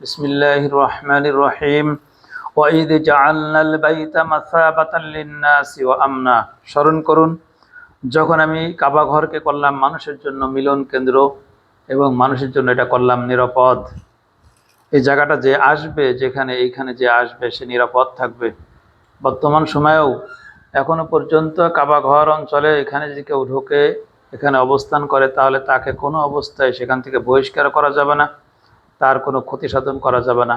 بسم الله الرحمن الرحيم وإذ جعلنا البيت مثابة للناس وأمنا স্মরণ করুন যখন আমি কাবা ঘরকে করলাম মানুষের জন্য মিলন কেন্দ্র এবং মানুষের জন্য এটা করলাম নিরাপদ। এই জায়গাটা যে আসবে এইখানে যে আসবে সে নিরাপদ থাকবে। বর্তমান সময়েও এখনো পর্যন্ত কাবা ঘর অঞ্চলে এখানে যদি কেউ ঢোকে, এখানে অবস্থান করে, তাহলে তাকে কোনো অবস্থায় সেখান থেকে বহিষ্কার করা যাবে না, তার কোনো ক্ষতি সাধন করা যাবে না।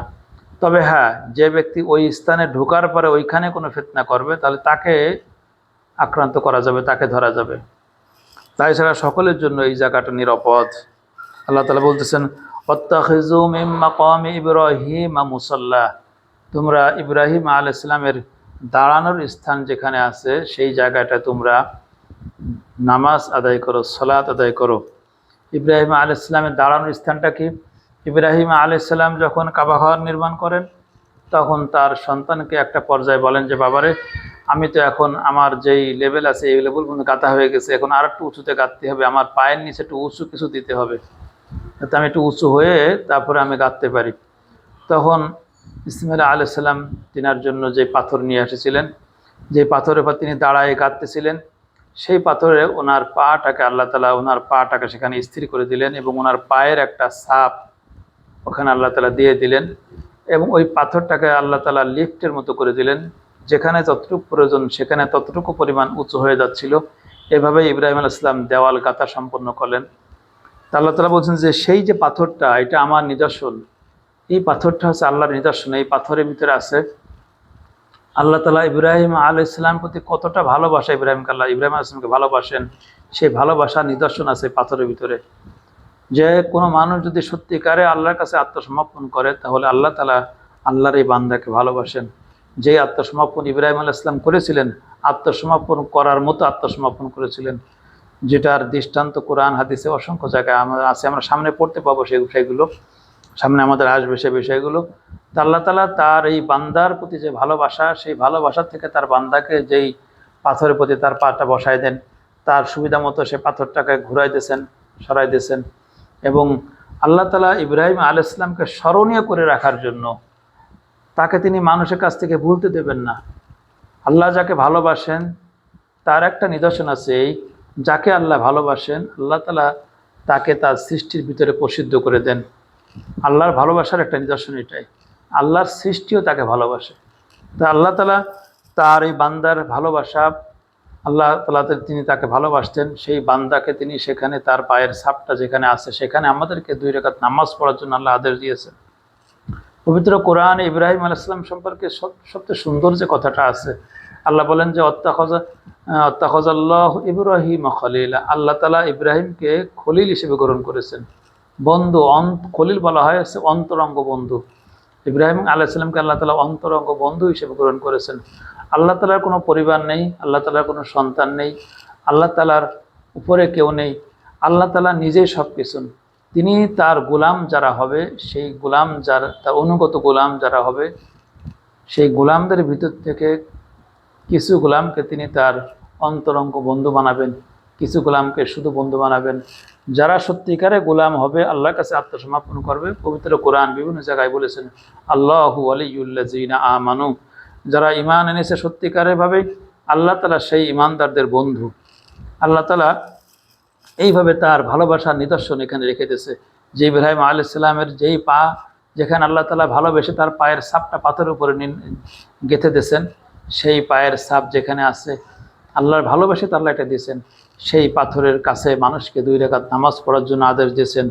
তবে হ্যাঁ, যে ব্যক্তি ওই স্থানে ঢোকার পরে ওইখানে কোনো ফিতনা করবে তাহলে তাকে আক্রান্ত করা যাবে, তাকে ধরা যাবে। তাই ছাড়া সকলের জন্য এই জায়গাটা নিরাপদ। আল্লাহ তাআলা বলতেছেন, ওয়াত্তাখিযু মিন মাকামি ইব্রাহিমা মুসাল্লা, তোমরা ইব্রাহিম আলাইহিস সালামের দাঁড়ানোর স্থান যেখানে আছে সেই জায়গাটা তোমরা নামাজ আদায় করো, সালাত আদায় করো। ইব্রাহিম আলাইহিস সালামের দাঁড়ানোর স্থানটা কি? ইব্রাহিম আলাইহিস সালাম যখন কাবা ঘর নির্মাণ করেন তখন তার সন্তানকে একটা পর্যায়ে বলেন যে, বাবারে, আমি তো এখন আমার যেই লেভেল আছে এই লেভেল পর্যন্ত গাঁথা হয়ে গেছে, এখন আর একটু উঁচুতে গাঁথতে হবে, আমার পায়ের নিচে একটু উঁচু কিছু দিতে হবে, যাতে আমি একটু উঁচু হয়ে তারপরে আমি গাঁথতে পারি। তখন ইসমাঈল আলাইহিস সালাম তিনার জন্য যে পাথর নিয়ে এসেছিলেন, যে পাথরের উপর তিনি দাঁড়ায় গাঁথতেছিলেন, সেই পাথরে ওনার পাটাকে আল্লাহ তাআলা ওনার পাটাকে সেখানে স্থির করে দিলেন এবং ওনার পায়ের একটা ছাপ ওখানে আল্লাহ তাআলা দিয়ে দিলেন এবং ওই পাথরটাকে আল্লাহ তাআলা লিফটের মতো করে দিলেন, যেখানে যতটুকু প্রয়োজন সেখানে ততটুকু পরিমাণ উঁচু হয়ে যাচ্ছিল। এভাবে ইব্রাহিম আলাইহিস সালাম দেওয়াল গাঁথা সম্পন্ন করলেন। তা আল্লাহ তাআলা বলছেন যে সেই যে পাথরটা, এটা আমার নিদর্শন, এই পাথরটা হচ্ছে আল্লাহর নিদর্শন। এই পাথরের ভিতরে আছে আল্লাহ তাআলা ইব্রাহিম আলাইহিস সালামের প্রতি কতটা ভালোবাসা, ইব্রাহিম আলাইহিস সালামকে ভালোবাসেন, সেই ভালোবাসার নিদর্শন আছে পাথরের ভিতরে। যে কোনো মানুষ যদি সত্যিকারে আল্লাহর কাছে আত্মসমর্পণ করে তাহলে আল্লাহ তাআলা আল্লাহর এই বান্দাকে ভালোবাসেন। যেই আত্মসমর্পণ ইব্রাহিম আলাইহিস সালাম করেছিলেন, আত্মসমর্পণ করার মতো আত্মসমর্পণ করেছিলেন, যেটার দৃষ্টান্ত কোরআন হাদিসে অসংখ্য জায়গায় আমরা সামনে পড়তে পাবো, সেগুলো সামনে আমাদের আসবে সে বিষয়গুলো। তা আল্লাহ তাআলা তার এই বান্দার প্রতি যে ভালোবাসা, সেই ভালোবাসার থেকে তার বান্দাকে যেই পাথরের প্রতি তার পাটা বসায় দেন, তার সুবিধা মতো সে পাথরটাকে ঘুরাই দিয়েছেন, সরাই দিয়েছেন। এবং আল্লাহ তাআলা ইব্রাহিম আলাইহিস সালামকে স্মরণীয় করে রাখার জন্য তাকে তিনি মানুষের কাছ থেকে ভুলতে দেবেন না। আল্লাহ যাকে ভালোবাসেন তার একটা নিদর্শন আছে, এই যাকে আল্লাহ ভালোবাসেন আল্লাহ তাআলা তাকে তার সৃষ্টির ভিতরে প্রসিদ্ধ করে দেন। আল্লাহর ভালোবাসার একটা নিদর্শন এটাই, আল্লাহর সৃষ্টিও তাকে ভালোবাসে। তা আল্লাহ তাআলা তার এই বান্দার ভালোবাসা, আল্লাহ তাআলা তিনি তাকে ভালোবাসতেন, সেই বান্দাকে তিনি সেখানে তার পায়ের ছাপটা যেখানে আছে সেখানে আমাদেরকে 2 রাকাত নামাজ পড়ার জন্য আল্লাহ আদেশ দিয়েছেন। পবিত্র কোরআনে ইব্রাহিম আলাইহিস সালাম সম্পর্কে সবচেয়ে সুন্দর যে কথাটা আছে, আল্লাহ বলেন যে ওয়াত্তাখাযাল্লাহু ইব্রাহিমা খলিলা, আল্লাহ তাআলা ইব্রাহিমকে খলিল হিসেবে গ্রহণ করেছেন। বন্ধু, খলিল বলা হয় হচ্ছে অন্তরঙ্গ বন্ধু। ইব্রাহিম আলাইহিস সালামকে আল্লাহ তাআলা অন্তরঙ্গ বন্ধু হিসেবে গ্রহণ করেছেন। আল্লাহ তাআলার কোনো পরিবার নেই, আল্লাহ তাআলার কোনো সন্তান নেই, আল্লাহ তাআলার উপরে কেউ নেই, আল্লাহ তাআলা নিজেই সব কিছু। তিনি তার গোলাম যারা হবে, সেই গোলাম তার অনুগত গোলাম যারা হবে, সেই গোলামদের ভিতর থেকে কিছু গোলামকে তিনি তার অন্তরঙ্গ বন্ধু বানাবেন, কিছু গোলামকে শুধু বন্ধু বানাবেন। যারা সত্যিকারে গোলাম হবে, আল্লাহর কাছে আত্মসমর্পণ করবে, পবিত্র কোরআন বিভিন্ন জায়গায় বলেছেন আল্লাহু ওয়ালিয়ুল্লাযিনা আমানু, যারা ঈমান এনেছে সত্যিকারের ভাবে, আল্লাহ তাআলা সেই ঈমানদারদের বন্ধু। আল্লাহ তাআলা এইভাবে তার ভালোবাসার নিদর্শন এখানে রেখে দিয়েছে যে ইব্রাহিম আলাইহিস সালামের যেই পা, যেখানে আল্লাহ তাআলা ভালোবেসে তার পায়ের ছাপটা পাথরের উপরে গেঁথে দিয়েছেন, সেই পায়ের ছাপ যেখানে আছে আল্লাহর ভালোবেসে আল্লাহ এটা দিয়েছেন, সেই পাথরের কাছে মানুষকে 2 রাকাত নামাজ পড়ার জন্য আদেশ দিয়েছেন,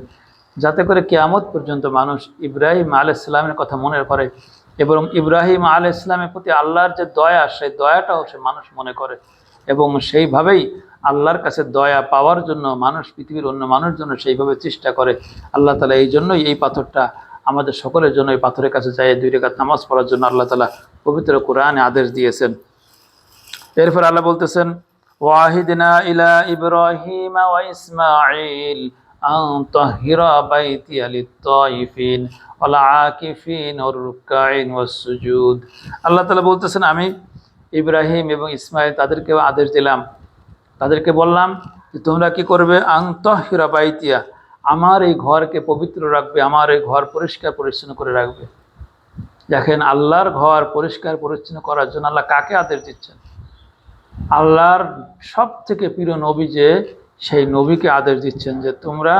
যাতে করে কিয়ামত পর্যন্ত মানুষ ইব্রাহিম আলাইহিস সালামের কথা মনে করে এবং ইব্রাহিম আলাইহিস সালামের প্রতি আল্লাহর যে দয়া, সেই দয়াটাও সে মানুষ মনে করে এবং সেইভাবেই আল্লাহর কাছে দয়া পাওয়ার জন্য মানুষ পৃথিবীর অন্য মানুষের জন্য সেইভাবে চেষ্টা করে। আল্লাহ তাআলা এই জন্যই এই পাথরটা আমাদের সকলের জন্য এই পাথরের কাছে যায় 2 রাকাত নামাজ পড়ার জন্য আল্লাহ তাআলা পবিত্র কোরআনে আদেশ দিয়েছেন। এরপর আল্লাহ বলতেছেন, ওয়াহিদনা ইলা ইব্রাহিম ওয়া ইসমাঈল আন তাহিরা বাইতিয়া লিত-তাইফিন ওয়াল আকিফিন ওয়ার রুকআইন ওয়াস সুজুদ। আল্লাহ তাআলা বলতেছেন, আমি ইব্রাহিম এবং ইসমাঈল তাদেরকে আদেশ দিলাম, তাদেরকে বললাম যে তোমরা কি করবে, আন তাহিরা বাইতিয়া, আমার এই ঘরকে পবিত্র রাখবে, আমার এই ঘর পরিষ্কার পরিচ্ছন্ন করে রাখবে। দেখেন, আল্লাহর ঘর পরিষ্কার পরিচ্ছন্ন করার জন্য আল্লাহ কাকে আদেশ দিচ্ছেন? আল্লাহর সব থেকে প্রিয় নবী, যে সেই নবীকে আদেশ দিচ্ছেন যে তোমরা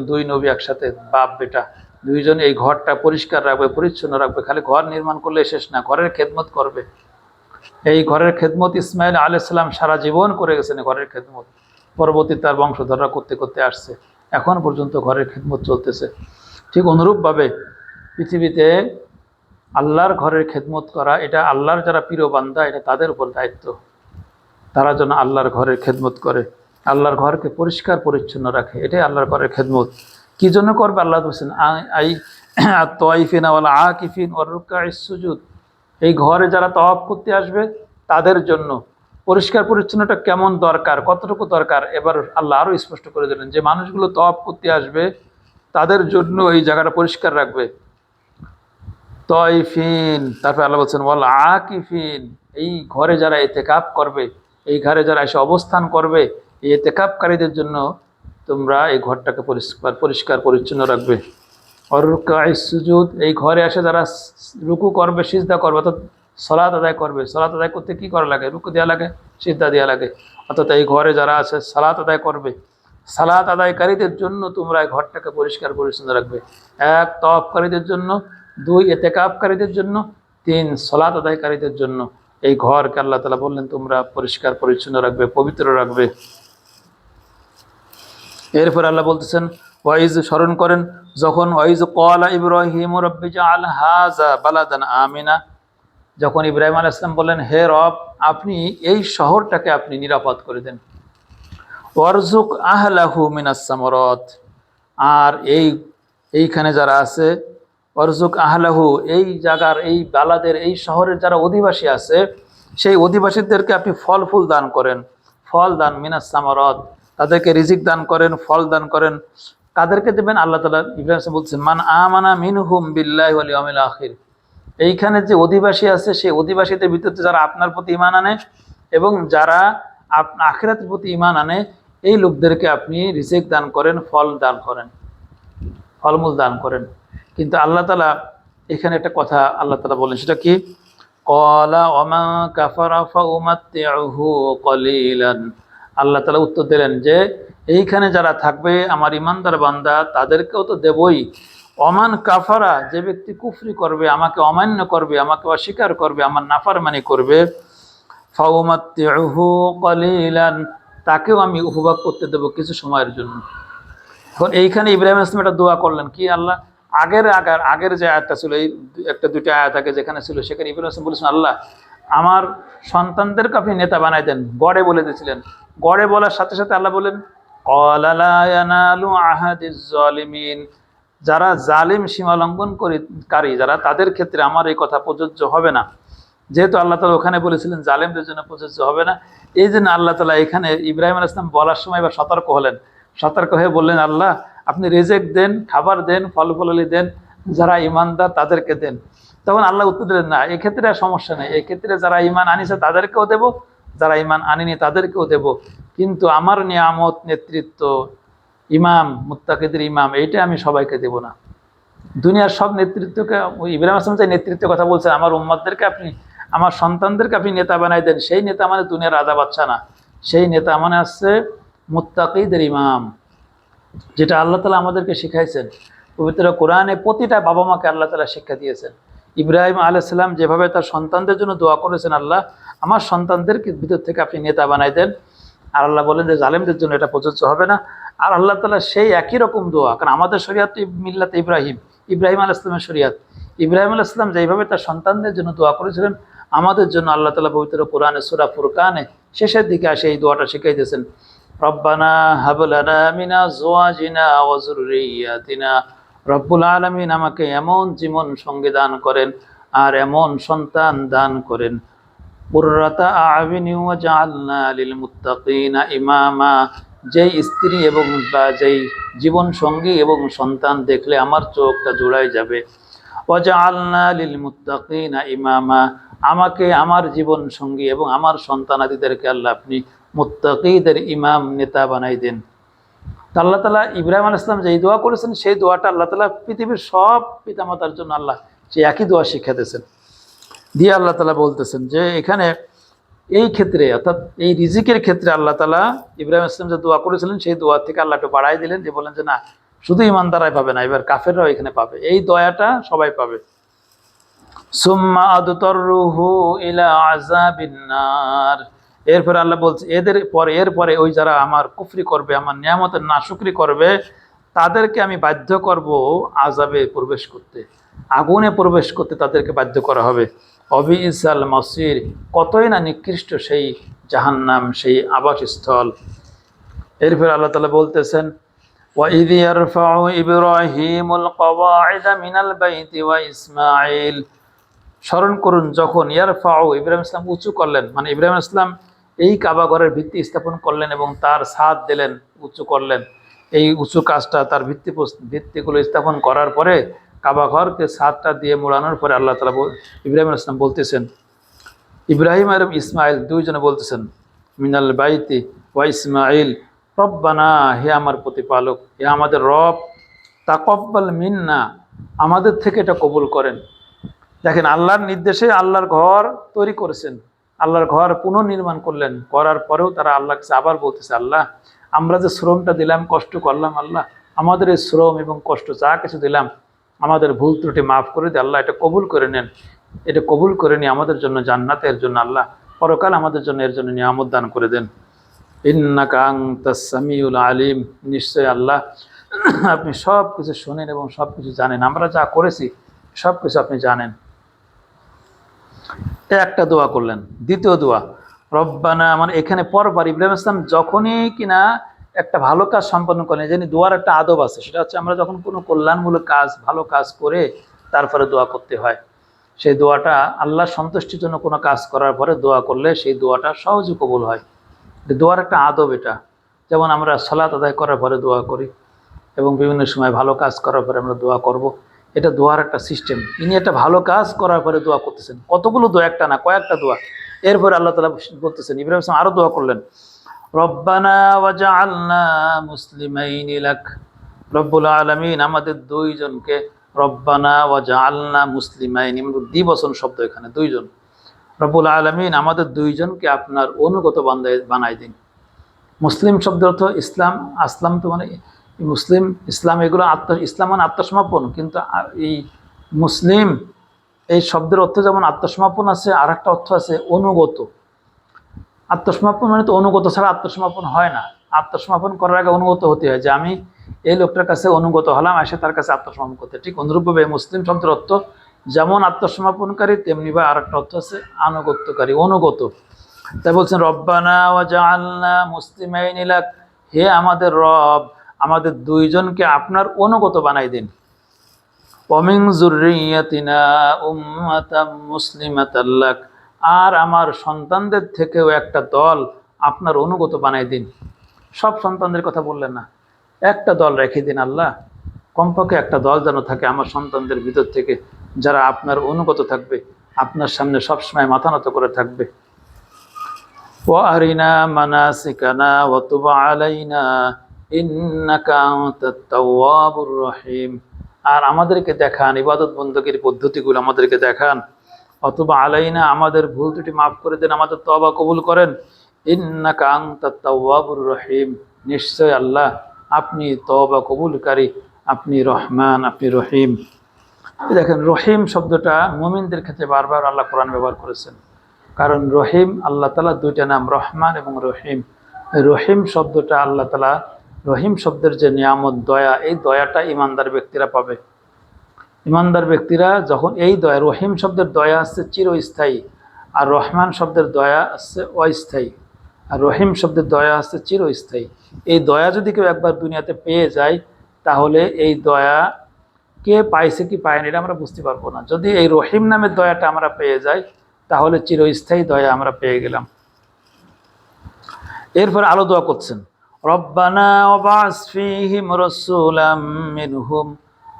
দুই নবী একসাথে, বাপ বেটা দুইজন এই ঘরটা পরিষ্কার রাখবে, পরিচ্ছন্ন রাখবে। খালি ঘর নির্মাণ করলে শেষ না, ঘরের খেদমত করবে। এই ঘরের খেদমত ইসমাইল আলাইহিস সালাম সারা জীবন করে গেছেন। ঘরের খেদমত পরবর্তী তার বংশধররা করতে করতে আসছে, এখন পর্যন্ত ঘরের খেদমত চলতেছে। ঠিক অনুরূপভাবে পৃথিবীতে আল্লাহর ঘরের খেদমত করা, এটা আল্লাহর যারা প্রিয় বান্দা, এটা তাদের উপর দায়িত্ব। তারা যেন আল্লাহর ঘরের খেদমত করে, আল্লাহর ঘরকে পরিষ্কার পরিচ্ছন্ন রাখে। এটাই আল্লাহর ঘরের খেদমত। কি জন্য করবে? আল্লাহ বলছেন তাইফিনা ওয়াল আকিফিন ওয়ার রুকাইস সুজুদ। এই ঘরে যারা তওয়াফ করতে আসবে তাদের জন্য পরিষ্কার পরিচ্ছন্নতা কেমন দরকার, কতটুকু দরকার, এবার আল্লাহ আরও স্পষ্ট করে দিলেন যে মানুষগুলো তওয়াফ করতে আসবে তাদের জন্য এই জায়গাটা পরিষ্কার রাখবে। তাইফিন, তারপরে আল্লাহ বলছেন ওয়াল আকিফিন, এই ঘরে যারা ইতিকাফ করবে, এই ঘরে যারা এসে অবস্থান করবে, এই ইতিকাফকারীদের জন্য তোমরা এই ঘরটাকে পরিষ্কার পরিচ্ছন্ন রাখবে। আর রুকাইস সুজুদ, এই ঘরে এসে যারা রুকু করবে, সিজদা করবে, অর্থাৎ সালাত আদায় করবে। সালাত আদায় করতে কি করা লাগে? রুকু দেওয়া লাগে, সিজদা দেওয়া লাগে। অর্থাৎ এই ঘরে যারা আছে সালাত আদায় করবে, সালাত আদায়কারীদের জন্য তোমরা এই ঘরটাকে পরিষ্কার পরিচ্ছন্ন রাখবে। 1 তওয়াফকারীদের জন্য, 2 ইতিকাফকারীদের জন্য, 3 সালাত আদায়কারীদের জন্য এই ঘরকে আল্লাহ তাআলা বললেন তোমরা পরিষ্কার পরিচ্ছন্ন রাখবে, পবিত্র রাখবে। এরপর আল্লাহ বলতেছেন ওয়াইজ, স্মরণ করেন যখন ওয়াইজ ক্বালা ইব্রাহিম রাব্বি জাআল হাযা বালাদান আমিনা, যখন ইব্রাহিম আলাইহিস সালাম বললেন হে রব, আপনি এই শহরটাকে আপনি নিরাপদ করে দেন। ওয়ারযুক আহলাহু মিনাস সামারাত, আর এইখানে যারা আছে, ওয়ারযুক আহলাহু, এই জায়গার, এই বালাদের, এই শহরের যারা অধিবাসী আছে সেই অধিবাসীদেরকে আপনি ফল ফুল দান করেন। ফল দান, মিনাস সামারাত, তাদেরকে রিজিক দান করেন, ফল দান করেন। কাদেরকে দেবেন? আল্লাহ তাআলা ইব্রাহিম বলছেন মান আমানা মিনহুম বিল্লাহি ওয়াল ইয়াউমিল আখির, এইখানে যে অধিবাসী আছে সেই অধিবাসীদের ভিতরে যারা আপনার প্রতি ঈমান আনে এবং যারা আখিরাতের প্রতি ঈমান আনে, এই লোকদেরকে আপনি রিজিক দান করেন, ফল দান করেন, ফলমূল দান করেন। কিন্তু আল্লাহ তাআলা এখানে একটা কথা আল্লাহ তাআলা বলেন, সেটা কি? ক্বালা ওয়ামা কাফারা ফাউমাত্তিউহু কলিলান, আল্লাহ তাআলা উত্তর দিলেন যে এইখানে যারা থাকবে আমার ইমানদার বান্দা তাদেরকেও তো দেবই। ওমান কাফারা, যে ব্যক্তি কুফরি করবে, আমাকে অমান্য করবে, আমাকে অস্বীকার করবে, আমার নাফরমানি করবে, ফাউমাত্তিউহু কলিলান, তাকেও আমি উপভোগ করতে দেব কিছু সময়ের জন্য। এখন এইখানে ইব্রাহিম আলাইহিস সালাম একটা দোয়া করলেন কি? আল্লাহ আগের যে আয়াতটা ছিল, এই একটা দুইটা আয়াত আগে যেখানে ছিল, সেখানে ইব্রাহিম আলাইহিস সালাম বলেছেন আল্লাহ আমার সন্তানদেরকে আপনি নেতা বানাই দেন, গড়ে বলে দিয়েছিলেন। গড়ে বলার সাথে সাথে আল্লাহ বলেন ক্বালা লা ইয়ানালু আহাদিজ জালিমিন, যারা জালিম সীমা লঙ্ঘনকারী যারা, তাদের ক্ষেত্রে আমার এই কথা প্রযোজ্য হবে না। যেহেতু আল্লাহ তাআলা ওখানে বলেছিলেন জালিমদের জন্য প্রযোজ্য হবে না, এই জন্য আল্লাহ তাআলা এখানে ইব্রাহিম আলাইহিস সালাম বলার সময় এবার সতর্ক হলেন। সতর্ক হয়ে বললেন আল্লাহ আপনি রিজিক দেন, খাবার দেন, ফল ফলালি দেন, যারা ইমানদার তাদেরকে দেন। তখন আল্লাহ উত্তর দিলেন না, এক্ষেত্রে আর সমস্যা নেই, এক্ষেত্রে যারা ইমান আনিছে তাদেরকেও দেব, যারা ইমান আনিনি তাদেরকেও দেব, কিন্তু আমার নিয়ামত, নেতৃত্ব, ইমাম, মুত্তাকিদের ইমাম, এইটা আমি সবাইকে দেব না। দুনিয়ার সব নেতৃত্বকে, ইব্রাহিম আলাইহিস সালাম যে নেতৃত্বের কথা বলছেন, আমার উম্মতদেরকে আপনি, আমার সন্তানদেরকে আপনি নেতা বানাই দেন, সেই নেতা মানে দুনিয়ার রাজা বাদশা না, সেই নেতা মানে আসছে মুত্তাকিদের ইমাম, যেটা আল্লাহ তাআলা আমাদেরকে শিখাইছেন। পবিত্র কোরআনে প্রতিটা বাবা মাকে আল্লাহ তাআলা শিক্ষা দিয়েছেন। ইব্রাহিম আলাইহিস সালাম যেভাবে তার সন্তানদের জন্য দোয়া করেছেন, আল্লাহ আমার সন্তানদেরকে ভিতর থেকে আপনি নেতা বানাই দেন, আর আল্লাহ বলেন যে জালেমদের জন্য এটা প্রযোজ্য হবে না। আর আল্লাহ তাআলা সেই একই রকম দোয়া, কারণ আমাদের শরিয়াত মিল্লাত ইব্রাহিম আলাইহিস সালামের শরিয়াত, ইব্রাহিম আলাইহিস সালাম যেভাবে তার সন্তানদের জন্য দোয়া করেছিলেন, আমাদের জন্য আল্লাহ তাআলা পবিত্র কোরআনে সূরা ফুরকানে শেষের দিকে আসে এই দোয়াটা শিখাই দিয়েছেন, রব্বানা হাব লানা মিন আজওয়াজিনা ওয়া যুররিয়াতিনা, রব্বুল আলামিন আমাকে এমন জীবন সঙ্গী দান করেন আর এমন সন্তান দান করেন, কুররাতা আ'ইউনি ওয়াজআলনা লিল মুত্তাকিনা ইমামা, যেই স্ত্রী এবং বা যেই জীবন সঙ্গী এবং সন্তান দেখলে আমার চোখটা জোড়ায় যাবে, ওয়াজআলনা লিল মুত্তাকিনা ইমামা, আমাকে, আমার জীবন সঙ্গী এবং আমার সন্তানাদিদেরকে আল্লাহ আপনি মুত্তাকিদের ইমাম, নেতা বানাই দেন। তা আল্লাহ তাআলা ইব্রাহিম আলাইহিস সালাম যেই দোয়া করেছেন সেই দোয়াটা আল্লাহ তাআলা পৃথিবীর সব পিতামাতার জন্য আল্লাহ সেই একই দোয়া শিক্ষা দিয়েছেন। দিয়ে আল্লাহ তাআলা বলতেছেন যে এখানে এই ক্ষেত্রে অর্থাৎ এই রিজিকের ক্ষেত্রে আল্লাহ তাআলা ইব্রাহিম আলাইহিস সালাম যে দোয়া করেছিলেন সেই দোয়া থেকে আল্লাহ একটু বাড়াই দিলেন, যে বলেন যে না শুধু ইমানদারাই পাবে না, এবার কাফেররাও এখানে পাবে, এই দয়াটা সবাই পাবে। সুম্মা আদতাররুহু ইলা আযাবিন নার, এরপরে আল্লাহ বলছে এরপরে ওই যারা আমার কুফরি করবে, আমার নিয়ামতের নাশুকরি করবে, তাদেরকে আমি বাধ্য করব আযাবে প্রবেশ করতে, আগুনে প্রবেশ করতে তাদেরকে বাধ্য করা হবে। অবিসাল মসির, কতই না নিকৃষ্ট সেই জাহান্নাম, সেই আবাসস্থল। এরপর আল্লাহ তাআলা বলতেছেন وَإِذْ يَرْفَعُ إِبْرَاهِيمُ الْقَوَاعِدَ مِنَ الْبَيْتِ وَإِسْمَاعِيلُ, স্মরণ করুন যখন ইয়ারফাউ ইব্রাহিম ইসলাম উঁচু করলেন, মানে ইব্রাহিম ইসলাম এই কাবা ঘরের ভিত্তি স্থাপন করলেন এবং তার ছাদ দিলেন, উঁচু করলেন। এই উঁচু কাজটা তার ভিত্তিগুলো স্থাপন করার পরে কাবা ঘরকে ছাদটা দিয়ে মোড়ানোর পরে আল্লাহ তাআলা ইব্রাহিম ইসলাম বলতেছেন, ইব্রাহিম আর ইসমাইল দুইজনে বলতেছেন মিনাল বাইতি ওয়া ইসমাইল রব্বানা, হে আমার প্রতিপালক, হে আমাদের রব, তাকাব্বাল মিন্না, আমাদের থেকে এটা কবুল করেন। দেখেন আল্লাহর নির্দেশে আল্লাহর ঘর তৈরি করেছেন, আল্লাহর ঘর পুনর্নির্মাণ করলেন, করার পরেও তারা আল্লাহর কাছে আবার বলতেছে আল্লাহ আমরা যে শ্রমটা দিলাম, কষ্ট করলাম, আল্লাহ আমাদের এই শ্রম এবং কষ্ট যা কিছু দিলাম আমাদের ভুল ত্রুটি মাফ করে দিয়ে আল্লাহ এটা কবুল করে নেন, এটা কবুল করে নিয়ে আমাদের জন্য জান্নাতের জন্য আল্লাহ পরকাল আমাদের জন্য এর জন্য নিয়ামত দান করে দেন। ইন্নাকা আনতাস সামিউল আলিম, নিশ্চয় আল্লাহ আপনি সব কিছু শোনেন এবং সব কিছু জানেন, আমরা যা করেছি সব কিছু আপনি জানেন। একটা দোয়া করলেন। দ্বিতীয় দোয়া রব্বানা, মানে এখানে পরবার ইব্রাহিম ইসলাম যখনই কিনা একটা ভালো কাজ সম্পন্ন করেন, জানি দোয়ার একটা আদব আছে, সেটা হচ্ছে আমরা যখন কোনো কল্যাণমূলক কাজ ভালো কাজ করে তারপরে দোয়া করতে হয়। সেই দোয়াটা আল্লাহ সন্তুষ্টির জন্য কোনো কাজ করার পরে দোয়া করলে সেই দোয়াটা সহজে কবুল হয়। দোয়ার একটা আদব এটা, যেমন আমরা সালাত আদায় করার পরে দোয়া করি এবং বিভিন্ন সময় ভালো কাজ করার পরে আমরা দোয়া করব, এটা দোয়ার একটা সিস্টেম। ইনি একটা ভালো কাজ করার পরে দোয়া করতেছেন, কতগুলো দোয়া, একটা না কয়েকটা দোয়া। এরপরে আল্লাহ তাআলা বলতেছেন, ইব্রাহিম ইসলাম আরও দোয়া করলেন রব্বানা ওয়াজআলনা মুসলিমাইনি লাক, রব্বুল আলামিন আমাদের দুইজনকে, রব্বানা ওয়াজআলনা মুসলিমাইনি, দ্বিবচন শব্দ এখানে দুইজন, রব্বুল আলামিন আমাদের দুইজনকে আপনার অনুগত বানাই দিন। মুসলিম শব্দের অর্থ ইসলাম, আসলাম তো মানে মুসলিম, ইসলাম এগুলো ইসলাম মানে আত্মসমর্পণ, কিন্তু এই মুসলিম এই শব্দের অর্থ যেমন আত্মসমর্পণ আছে, আর একটা অর্থ আছে অনুগত। আত্মসমর্পণ মানে তো অনুগত ছাড়া আত্মসমর্পণ হয় না, আত্মসমর্পণ করার আগে অনুগত হতে হয়, যে আমি এই লোকটার কাছে অনুগত হলাম, এসে তার কাছে আত্মসমর্পণ করতে। ঠিক অনুরূপভাবে মুসলিম শব্দের অর্থ যেমন আত্মসমর্পণকারী, তেমনি বা আর একটা অর্থ আছে আনুগত্যকারী, অনুগত। তাই বলছেন রব্বানা ওয়াজআলনা মুসলিমাইনি লাক, হে আমাদের রব আমাদের দুইজনকে আপনার অনুগত বানাই দিন। ওমিন যুররিয়াতিনা উম্মাতাম মুসলিমাতাল লাক, আর আমার সন্তানদের থেকেও একটা দল আপনার অনুগত বানাই দিন। সব সন্তানদের কথা বললেন না, একটা দল রেখে দিন আল্লাহ, কমপক্ষে একটা দল যেন থাকে আমার সন্তানদের ভিতর থেকে, যারা আপনার অনুগত থাকবে, আপনার সামনে সবসময় মাথা নত করে থাকবে। وأرنا مناسكنا وتب علينا إنك أنت التواب الرحيم, আর আমাদেরকে দেখান ইবাদত বندگির পদ্ধতিগুলো আমাদেরকে দেখান। অতুবা আলাইনা, আমাদের ভুল ত্রুটি মাফ করে দেন, আমাদের তওবা কবুল করেন। ইন্নাকা আনতাত তাওয়াবুর রহিম, নিশ্চয় আল্লাহ আপনি তওবা কবুলকারী, আপনি রহমান, আপনি রহিম। দেখেন রহিম শব্দটা মুমিনদের ক্ষেত্রে বারবার আল্লাহ কোরআন ব্যবহার করেছেন, কারণ রহিম আল্লাহ তাআলা দুইটা নাম, রহমান এবং রহিম। রহিম শব্দটা আল্লাহ তাআলা, রহিম শব্দের যে নিয়ামত দয়া, এই দয়াটা ইমানদার ব্যক্তিরা পাবে। ইমানদার ব্যক্তিরা যখন এই দয়া, রহিম শব্দের দয়া আসছে চিরস্থায়ী, আর রহমান শব্দের দয়া আসছে অস্থায়ী, আর রহিম শব্দের দয়া আসছে চিরস্থায়ী। এই দয়া যদি কেউ একবার দুনিয়াতে পেয়ে যায়, তাহলে এই দয়া কে পাইছে কি পায়নি এটা আমরা বুঝতে পারবো না। যদি এই রহিম নামের দয়াটা আমরা পেয়ে যাই, তাহলে চিরস্থায়ী দয়া আমরা পেয়ে গেলাম। এরপর আলো দোয়া করছেন রব্বানা ওয়াবাস ফীহিম রাসূলাম মিনহুম,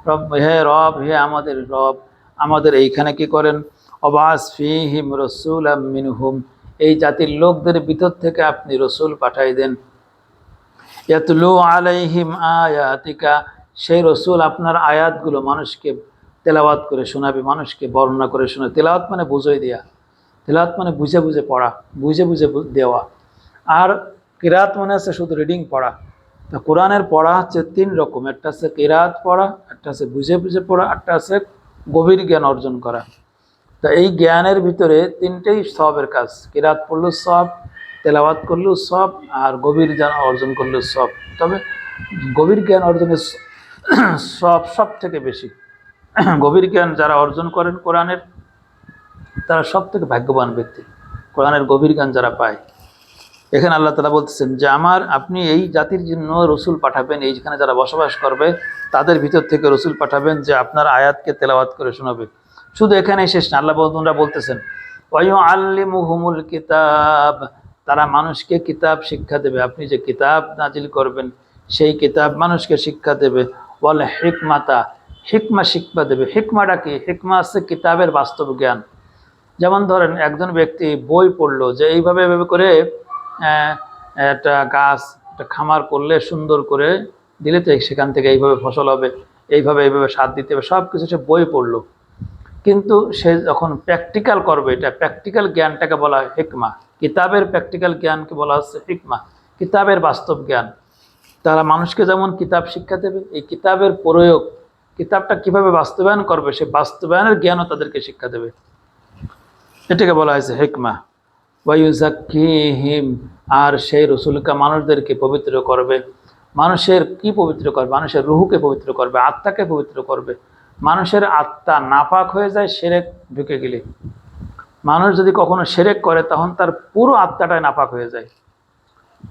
রব হে রব, হে আমাদের রব, আমাদের এইখানে কি করেন, ওয়াবাস ফীহিম রাসূলাম মিনহুম, এই জাতির লোকদের ভিতর থেকে আপনি রসুল পাঠাই দেন। ইয়াতলু আলাইহিম আয়াতিকা, সেই রসুল আপনার আয়াতগুলো মানুষকে তেলাওয়াত করে শোনাবে, মানুষকে বর্ণনা করে শোনাবে। তেলাওয়াত মানে বুঝিয়ে দেওয়া, তেলাওয়াত মানে বুঝে বুঝে পড়া, বুঝে বুঝে দেওয়া। আর কিরাত মানে হচ্ছে শুধু রিডিং পড়া। তো কোরআনের পড়া হচ্ছে তিন রকম, একটা হচ্ছে কিরাত পড়া, একটা হচ্ছে বুঝে বুঝে পড়া, একটা হচ্ছে গভীর জ্ঞান অর্জন করা। তা এই জ্ঞানের ভিতরে তিনটেই সবের কাজ, কিরাত পড়লেও সব, তেলাওয়াত করলেও সব, আর গভীর জ্ঞান অর্জন করলেও সব। তবে গভীর জ্ঞান অর্জনের সব থেকে বেশি গভীর জ্ঞান যারা অর্জন করেন কোরআনের, তারা সব থেকে ভাগ্যবান ব্যক্তি, কোরআনের গভীর জ্ঞান যারা পায়। এখানে আল্লাহ তাআলা বলতেছেন যে আপনি এই জাতির জন্য রসুল পাঠাবেন, এইখানে যারা বসবাস করবে তাদের ভিতর থেকে রসুল পাঠাবেন যে আপনার আয়াতকে তেলাওয়াত করে শোনাবে। শুধু এখানেই শেষ না, আল্লাহ বলতেছেন ওয়ায়ুআল্লিমুহুমুল কিতাব, তারা মানুষকে কিতাব শিক্ষা দেবে। আপনি যে কিতাব নাজিল করবেন সেই কিতাব মানুষকে শিক্ষা দেবে। ওয়াল হিকমাতা, হিকমা শিক্ষা দেবে। হিকমাটা কি? হিকমা আছে কিতাবের বাস্তব জ্ঞান। যেমন ধরেন একজন ব্যক্তি বই পড়লো যে এইভাবে এভাবে করে একটা গাছ, একটা খামার করলে সুন্দর করে দিলে তো সেখান থেকে এইভাবে ফসল হবে, এইভাবে সার দিতে হবে, সব কিছু সে বই পড়লো। কিন্তু সে যখন প্র্যাকটিক্যাল করবে, এটা প্র্যাকটিক্যাল জ্ঞানটাকে বলা হয় হিকমা। কিতাবের প্র্যাকটিক্যাল জ্ঞানকে বলা হচ্ছে হিকমা, কিতাবের বাস্তব জ্ঞান। তারা মানুষকে যেমন কিতাব শিক্ষা দেবে, এই কিতাবের প্রয়োগ, কিতাবটা কিভাবে বাস্তবায়ন করবে সে বাস্তবায়নের জ্ঞানও তাদেরকে শিক্ষা দেবে, এটাকে বলা হয়েছে হিকমা। ওয়ায়ুযাক্কিহিম, আর সেই রসুলকে মানুষদেরকে পবিত্র করবে। মানুষের কি পবিত্র করবে? মানুষের রুহুকে পবিত্র করবে, আত্মাকে পবিত্র করবে। মানুষের আত্মা নাপাক হয়ে যায় শিরক ঢুকে গেলে। মানুষ যদি কখনো শিরক করে তখন তার পুরো আত্মাটাই নাপাক হয়ে যায়।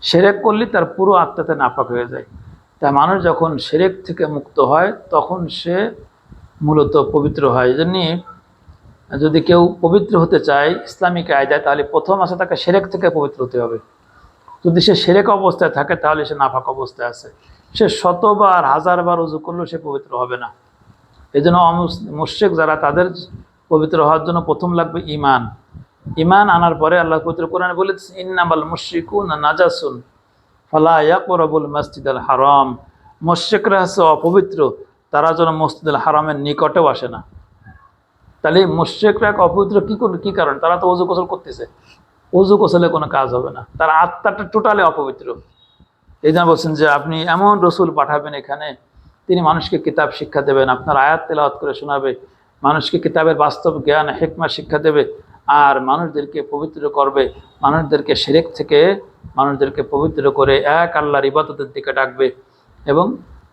শিরক করলে তার পুরো আত্মাতে নাপাক হয়ে যায়। তা মানুষ যখন শিরক থেকে মুক্ত হয় তখন সে মূলত পবিত্র হয়। এই জন্যই যদি কেউ পবিত্র হতে চায় ইসলামী কায়দায়, তাহলে প্রথম আছে তাকে শিরক থেকে পবিত্র হতে হবে। যদি সে শিরক অবস্থায় থাকে তাহলে সে নাপাক অবস্থায় আছে, সে শতবার হাজারবার ওযু করলেও সে পবিত্র হবে না। এই জন্য মুশরিক যারা, তাদের পবিত্র হওয়ার জন্য প্রথম লাগবে ঈমান। ঈমান আনার পরে আল্লাহ পবিত্র কোরআনে বলেছেন ইন্নামাল মুশরিকুনা নাজাসুন ফালা ইয়াকরাবুল মাসজিদাল হারাম, মুশরিকরা হচ্ছে অপবিত্র, তারা যেন মসজিদুল হারামের নিকটেও আসে না। তাহলে মুশরিকরা অপবিত্র কি কারণ? তারা তো ওযু গোসল করতেছে, ওযু গোসলে কোনো কাজ হবে না, তার আত্মাটা টোটালি অপবিত্র। এই জন্য বলছেন যে আপনি এমন রসুল পাঠাবেন এখানে, তিনি মানুষকে কিতাব শিক্ষা দেবেন, আপনার আয়াত তেলাওয়াত করে শোনাবে, মানুষকে কিতাবের বাস্তব জ্ঞান হিকমা শিক্ষা দেবে, আর মানুষদেরকে পবিত্র করবে, মানুষদেরকে শিরক থেকে মানুষদেরকে পবিত্র করে এক আল্লাহর ইবাদতের দিকে ডাকবে। এবং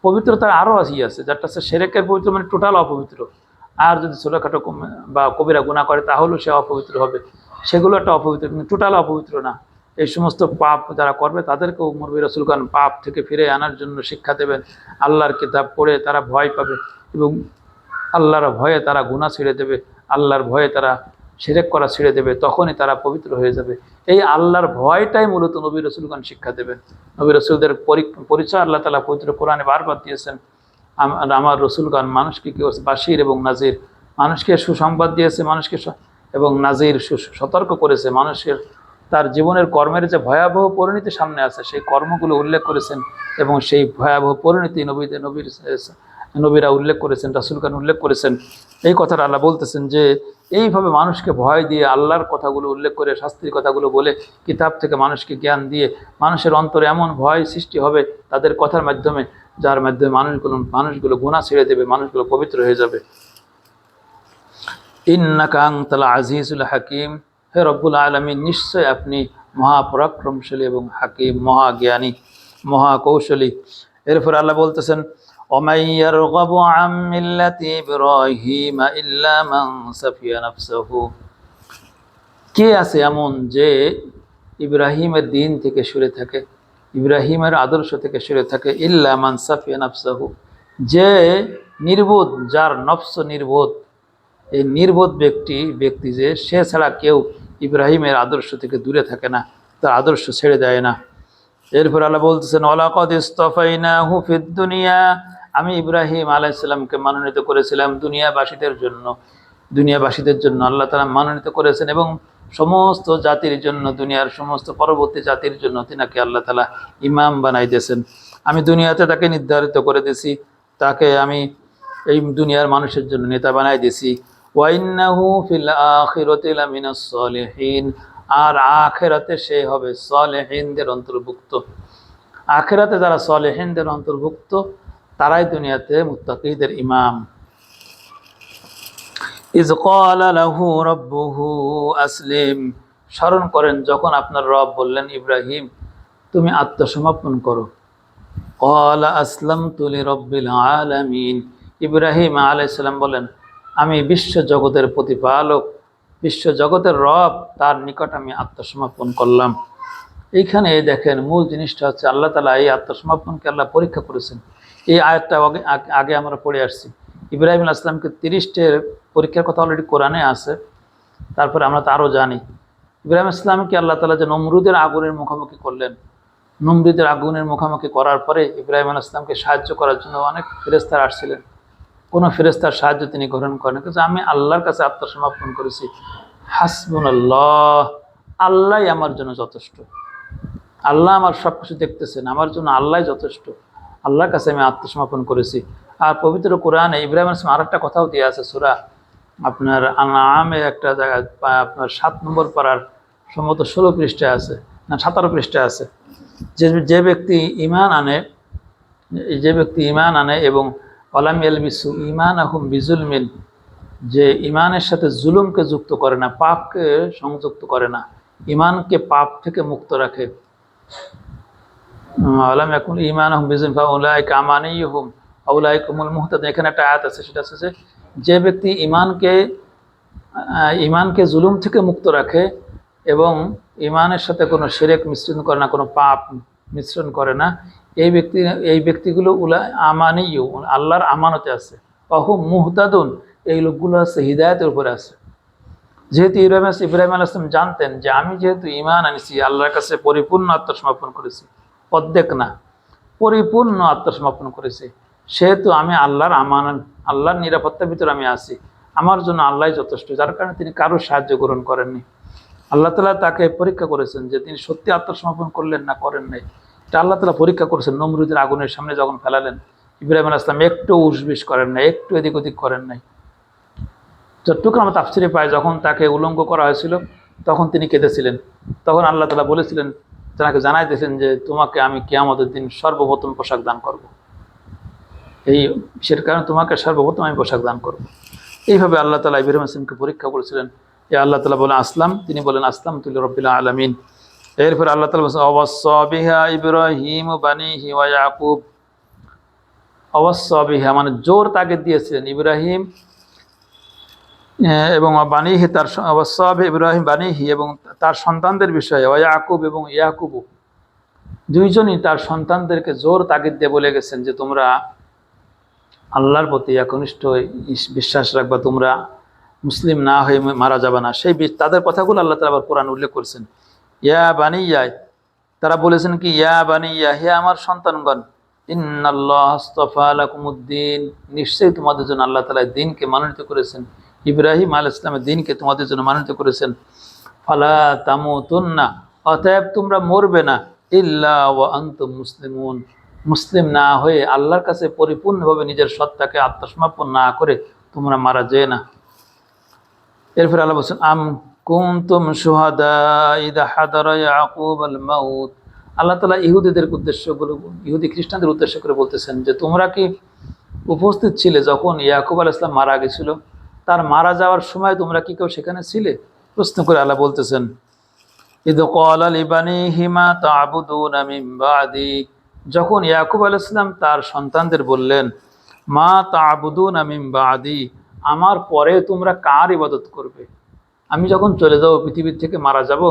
পবিত্রতার আরও আছে, যেটা হচ্ছে শিরকের পবিত্র মানে টোটাল অপবিত্র। আর যদি ছোটোখাটো বা কবিরা গুনাহ করে তাহলেও সে অপবিত্র হবে, সেগুলো একটা অপবিত্র, কিন্তু টোটাল অপবিত্র না। এই সমস্ত পাপ যারা করবে তাদেরকেও নবী রাসূলগণ পাপ থেকে ফিরে আনার জন্য শিক্ষা দেবেন। আল্লাহর কিতাব পড়ে তারা ভয় পাবে এবং আল্লাহর ভয়ে তারা গুনাহ ছেড়ে দেবে, আল্লাহর ভয়ে তারা শিরক করা ছেড়ে দেবে, তখনই তারা পবিত্র হয়ে যাবে। এই আল্লাহর ভয়টাই মূলত নবী রাসূলগণ শিক্ষা দেবেন। নবী রাসূলদের পরিচয় আল্লাহ তাআলা পবিত্র কোরআনে বারবার দিয়েছেন। আমার রসুলগণ মানুষকে কি বাশির এবং নাজির, মানুষকে সুসংবাদ দিয়েছে, মানুষকে এবং নাজির সতর্ক করেছে। মানুষের তার জীবনের কর্মের যে ভয়াবহ পরিণতি সামনে আছে সেই কর্মগুলো উল্লেখ করেছেন, এবং সেই ভয়াবহ পরিণতি নবীরা উল্লেখ করেছেন, রাসূলগণ উল্লেখ করেছেন। এই কথাটা আল্লাহ বলতেছেন যে এইভাবে মানুষকে ভয় দিয়ে আল্লাহর কথাগুলো উল্লেখ করে, শাস্তির কথাগুলো বলে, কিতাব থেকে মানুষকে জ্ঞান দিয়ে মানুষের অন্তরে এমন ভয় সৃষ্টি হবে তাদের কথার মাধ্যমে, যার মাধ্যমে মানুষগুলো গুনাহ ছেড়ে দেবে, মানুষগুলো পবিত্র হয়ে যাবে। ইন্নাকা আনতাল আজিজুল হাকিম, হে রব্বুল আলামিন, নিশ্চয় আপনি মহাপরাক্রমশালী এবং হাকিম, মহাজ্ঞানী, মহাকৌশলী। এরপর আল্লাহ বলতেছেন ওমাই ইয়ারগাবু আন মিল্লাতি ইব্রাহিম ইল্লা মান সাফিয়া নাফসাহু, কে আছে এমন যে ইব্রাহিমের দিন থেকে সরে থাকে, ইব্রাহিমের আদর্শ থেকে সরে থাকে, ইল্লা মান সাফিয়া নাফসাহু, যে নির্বোধ, যার নফস নির্বোধ। এই নির্বোধ ব্যক্তি যে, সে ছাড়া কেউ ইব্রাহিমের আদর্শ থেকে দূরে থাকে না, তার আদর্শ ছেড়ে দেয় না। এরপর আল্লাহ বলতেছেন ওয়ালাকাদ ইসতাফাইনাহু ফিদ দুনিয়া, আমি ইব্রাহিম আলাইহিস সালামকে মনোনীত করেছিলাম দুনিয়াবাসীদের জন্য। দুনিয়াবাসীদের জন্য আল্লাহ তাআলা মনোনীত করেছেন এবং সমস্ত জাতির জন্য, দুনিয়ার সমস্ত পরবর্তী জাতির জন্য তিনাকে আল্লাহ তাআলা ইমাম বানাই দিয়েছেন। আমি দুনিয়াতে তাকে নির্ধারিত করে দিয়েছি, তাকে আমি এই দুনিয়ার মানুষের জন্য নেতা বানাই দিয়েছি। ওয়া ইন্নাহু ফিল আখিরাতি লামিনাস সলিহিন, আর আখিরাতে সে হবে সলিহিনদের অন্তর্ভুক্ত। আখিরাতে যারা সলিহিনদের অন্তর্ভুক্ত তারাই দুনিয়াতে মুত্তাকিদের ইমাম। ইয ক্বালা লাহু রাব্বুহু আসলিম, স্মরণ করেন যখন আপনার রব বললেন ইব্রাহিম তুমি আত্মসমর্পণ করো। ক্বালা আসলামতু লিরাব্বিল আলামিন, ইব্রাহিম আলাইহিস সালাম বলেন আমি বিশ্ব জগতের প্রতিপালক, বিশ্ব জগতের রব, তার নিকট আমি আত্মসমর্পণ করলাম। এইখানে দেখেন মূল জিনিসটা হচ্ছে আল্লাহ তাআলা এই আত্মসমর্পণকে আল্লাহ পরীক্ষা করেছেন। এই আয়াতটা আগে আমরা পড়ে আসছি। ইব্রাহিম আলাইহিস সালামকে 30টের পরীক্ষার কথা অলরেডি কোরআনে আছে, তারপরে আমরা তো আরও জানি। ইব্রাহিম ইসলামকে আল্লাহ তাআলা যে নমরুদের আগুনের মুখোমুখি করলেন, নমরুদের আগুনের মুখোমুখি করার পরে ইব্রাহিম আলাইহিস সালামকে সাহায্য করার জন্য অনেক ফেরেশতারা আসছিলেন, কোনো ফেরেশতার সাহায্য তিনি গ্রহণ করেন, কিন্তু আমি আল্লাহর কাছে আত্মসমর্পণ করেছি। হাসবুনাল্লাহ, আল্লাহই আমার জন্য যথেষ্ট, আল্লাহ আমার সব কিছু দেখতেছেন, আমার জন্য আল্লাহই যথেষ্ট, আল্লাহর কাছে আমি আত্মসমর্পণ করেছি। আর পবিত্র কোরআনে ইব্রাহিম আলাইহিস সালাম আরেকটা কথাও দিয়ে আছে, সূরা আপনার আনআমে একটা জায়গায় আপনার 7 নম্বর পারার সম্ভবত 16 পৃষ্ঠায় আছে, না 17 পৃষ্ঠায় আছে, যে ব্যক্তি ঈমান আনে এবং ওয়ালাম ইয়ালবিসু ঈমানাহুম বিজুলমিন, যে ঈমানের সাথে জুলুমকে যুক্ত করে না, পাপকে সংযুক্ত করে না, ঈমানকে পাপ থেকে মুক্ত রাখে। ওয়ালাম ইয়াকুন ঈমানাহুম বিজুলমিন ফাউলাইকা আমানিয়ুহুম আউলাইকা হুমুল মুহতাদুন, এখানে একটা আয়াত আছে, সেটা হচ্ছে যে ব্যক্তি ঈমানকে জুলুম থেকে মুক্ত রাখে এবং ঈমানের সাথে কোনো শিরক মিশ্রণ করে না, কোনো পাপ মিশ্রণ করে না, এই ব্যক্তিগুলো আমানিয়ু, আল্লাহর আমানতে আছে। অহুম মুহতাদুন, এই লোকগুলো আছে হিদায়াতের উপরে আছে। যেহেতু ইব্রাহিম আলাইহিস সালাম জানতেন যে আমি যেহেতু ঈমান আনছি, আল্লাহর কাছে পরিপূর্ণ আত্মসমর্পণ করেছি, অর্ধেক না পরিপূর্ণ আত্মসমর্পণ করেছি, সেহেতু আমি আল্লাহর আমানত, আল্লাহর নিরাপত্তার ভিতরে আমি আছি, আমার জন্য আল্লাহই যথেষ্ট, যার কারণে তিনি কারোর সাহায্য গ্রহণ করেননি। আল্লাহ তাআলা তাকে পরীক্ষা করেছেন যে তিনি সত্যি আত্মসমর্পণ করলেন না করেন নাই, এটা আল্লাহ তাআলা পরীক্ষা করেছেন। নমরুদের আগুনের সামনে যখন ফেলালেন, ইব্রাহিম আলাইহিস সালাম একটু উসবিস করেন নাই, একটু এদিক ওদিক করেন নাই। যতটুকু আমরা তাফসিরে পাই, যখন তাকে উলঙ্গ করা হয়েছিল তখন তিনি কেঁদেছিলেন, তখন আল্লাহ তাআলা বলেছিলেন, তাকে জানাই দিয়েছেন যে তোমাকে আমি কিয়ামতের দিন সর্বপ্রথম পোশাক দান করব, এই সের কারণে তোমাকে সর্বপ্রথম আমি পোশাক দান করব। এইভাবে আল্লাহ তাআলা ইব্রাহিম আসলামকে পরীক্ষা করেছিলেন। আল্লাহ তাআলা বলেন আসলাম, তিনি বলেন আসলামতু লিরাব্বিল আলামিন। এরপর আল্লাহ তাআলা বলেন আওয়াসসা বিহা ইব্রাহিম বানিহি ওয়া ইয়াকুব, আওয়াসসা বিহা মানে জোর তাগিদ দিয়েছিলেন ইব্রাহিম এবং বানিহি, তার আওয়াসসা বিহা ইব্রাহিম বানিহি এবং তার সন্তানদের বিষয়ে, ওয়া ইয়াকুব এবং ইয়াকুব, দুইজনই তার সন্তানদেরকে জোর তাগিদ দিয়ে বলে গেছেন যে তোমরা আল্লাহর প্রতি একনিষ্ঠ বিশ্বাস রাখবা, তোমরা মুসলিম না হয়ে মারা যাবে না। সেই তাদের কথাগুলো আল্লাহ তাআলা আবার কোরআন উল্লেখ করেছেন। ইয়া বানিয়া, তারা বলেছেন কি ইয়া বানিয়া, হে আমার সন্তানগণ, ইন্নাল্লাহ আস্তাফা লাকুমুদ্দিন, নিশ্চয়ই তোমাদের জন্য আল্লাহ তাআলা দ্বীনকে মনোনীত করেছেন, ইব্রাহিম আলাইহিস সালামের দ্বীনকে তোমাদের জন্য মনোনীত করেছেন। ফালা তামুতুন্না, অতএব তোমরা মরবে না, ইল্লা ওয়া আনতুম মুসলিমুন, মুসলিম না হয়ে আল্লাহর কাছে পরিপূর্ণভাবে নিজের সত্তাকে আত্মসমর্পণ না করে তোমরা মারা যেয়ে না। এরপর আল্লাহ বলছেন আম কুনতুম শুহাদা ইযা হাদারা ইয়াকুব আল মাউত, আল্লাহ তাআলা ইহুদি খ্রিস্টানদের উদ্দেশ্য করে বলতেছেন যে তোমরা কি উপস্থিত ছিলে যখন ইয়াকুব আলাইহিস সালাম মারা গেছিল, তার মারা যাওয়ার সময় তোমরা কি কেউ সেখানে ছিলে? প্রশ্ন করে আল্লাহ বলতেছেন ইয ক্বালা লিবানিহি মা তা'বুদুনা মিন বা'দি, যখন ইয়াকুব আলাইহিস সালাম তার সন্তানদের বললেন মা তা'বুদুনা মিন বা'দি, আমার পরে তোমরা কার ইবাদত করবে? আমি যখন চলে যাব, পৃথিবীর থেকে মারা যাব,